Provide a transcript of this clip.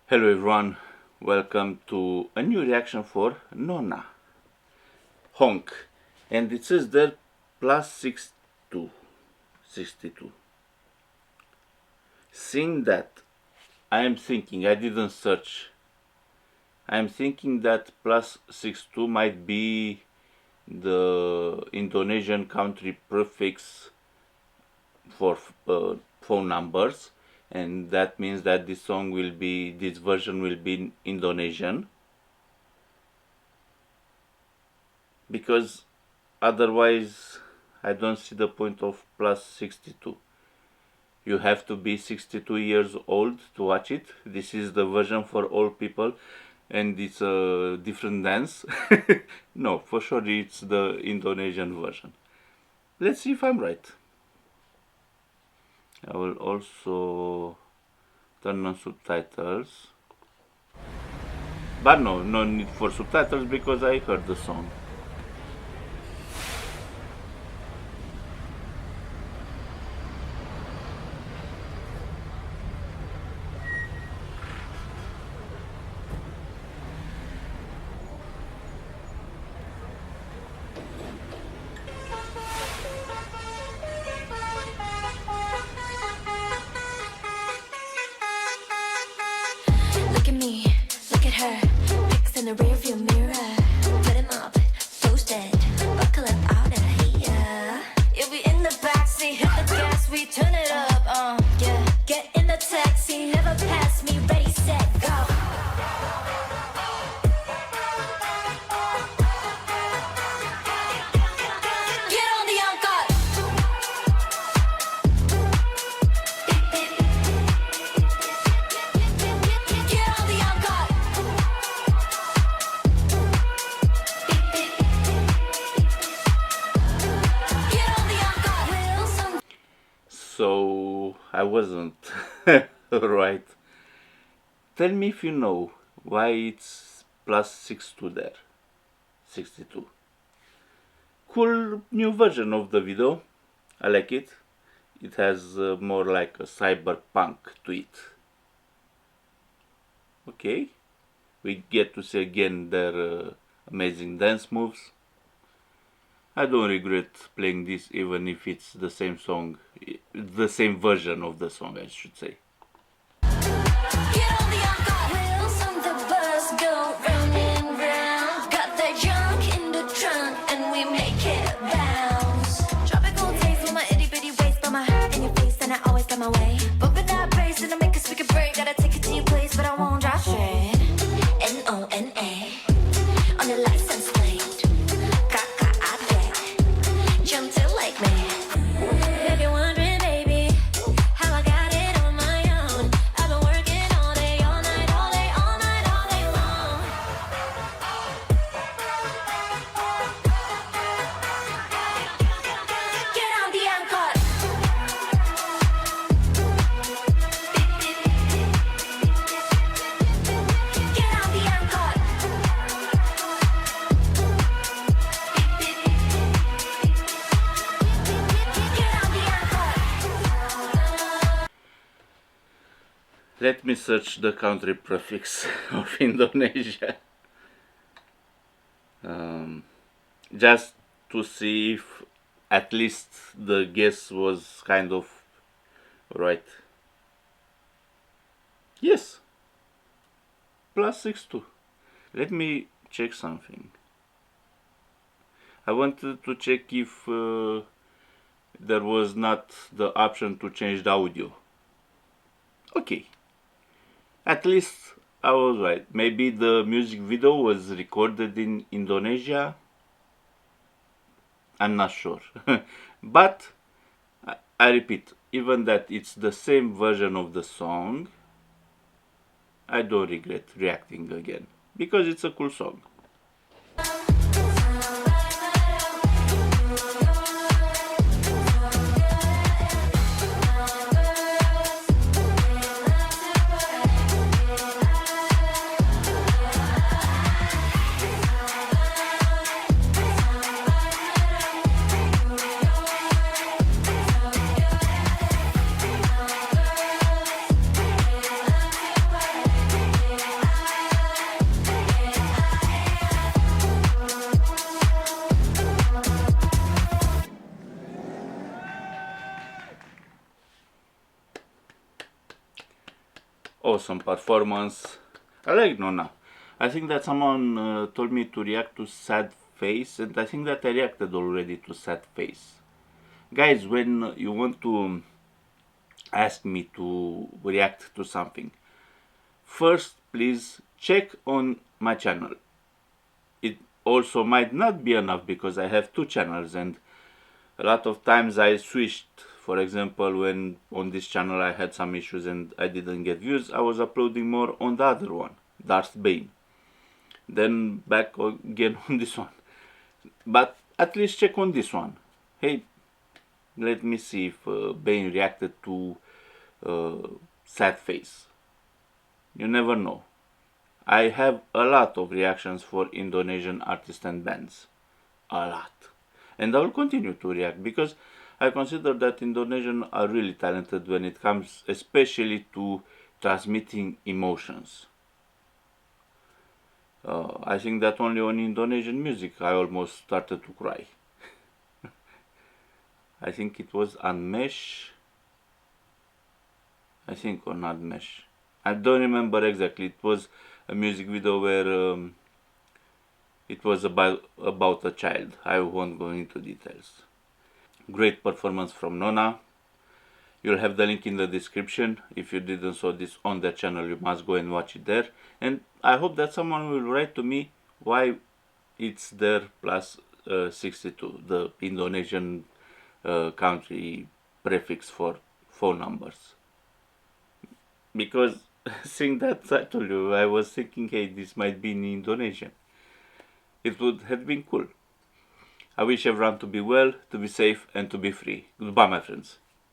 Hello everyone, welcome to a new reaction for Nona, HONK, and it says there plus 62. Seeing that, I am thinking, I didn't search, I am thinking that plus 62 might be the Indonesian country prefix for phone numbers, and that means that this version will be in Indonesian, because otherwise I don't see the point of plus 62. You have to be 62 years old to watch it. This is the version for all people, and it's a different dance. No, for sure it's the Indonesian version. Let's see if I'm right. I will also turn on subtitles, but no need for subtitles because I heard the song. Look at me, look at her, pics in the rearview mirror. Put him up, post it, buckle up out of here. You'll be in the backseat, hit the gas, we turn it up. Yeah, get in the taxi, never pass me, ready, set, go. Get on the encore. Get on the encore. Get on the encore. So I wasn't right. Tell me if you know why it's plus 62 there. 62. Cool new version of the video. I like it. It has more like a cyberpunk to it. Okay. We get to see again their amazing dance moves. I don't regret playing this even if it's the same song, the same version of the song, I should say. Get on the encore. Wheels on the bus go round and round. Got that junk in the trunk and we make it bounce. Tropical taste with my itty bitty waist, but my heart in your face and I always got my way. Bumping that bass and I make a speaker break. Gotta take it to your place, but I won't drive straight. N-O-N-A on your license plate. Kaka-ade, jump to like me. If you're wondering, baby, how I got it on my own, I've been working all day, all night, all day, all night, all day long. Get on the encore. Get on the encore. Get on the encore. Let me search the country prefix of Indonesia. Just to see if at least the guess was kind of right. Yes, plus 62. Let me check something. I wanted to check if there was not the option to change the audio. Okay, at least I was right. Maybe the music video was recorded in Indonesia. I'm not sure. But I repeat, even that it's the same version of the song, I don't regret reacting again because it's a cool song. awesome performance. I like Nona. I think that someone told me to react to Sad Face, and I think that I reacted already to Sad Face. Guys, when you want to ask me to react to something, first please check on my channel. It also might not be enough because I have two channels, and a lot of times I switched. For example, when on this channel I had some issues and I didn't get views, I was uploading more on the other one, Darth Bane. Then back again on this one. But at least check on this one. Hey, let me see if Bane reacted to Sad Face. You never know. I have a lot of reactions for Indonesian artists and bands. A lot. And I will continue to react because I consider that Indonesians are really talented when it comes especially to transmitting emotions. I think that only on Indonesian music I almost started to cry. I think it was Unmesh. I think on Unmesh. I don't remember exactly. It was a music video where it was about a child. I won't go into details. Great performance from Nona. You'll have the link in the description. If you didn't saw this on their channel, you must go and watch it there. And I hope that someone will write to me why it's there plus 62, the Indonesian country prefix for phone numbers. Because seeing that, I told you, I was thinking, hey, this might be in Indonesian. It would have been cool. I wish everyone to be well, to be safe, and to be free. Goodbye, my friends.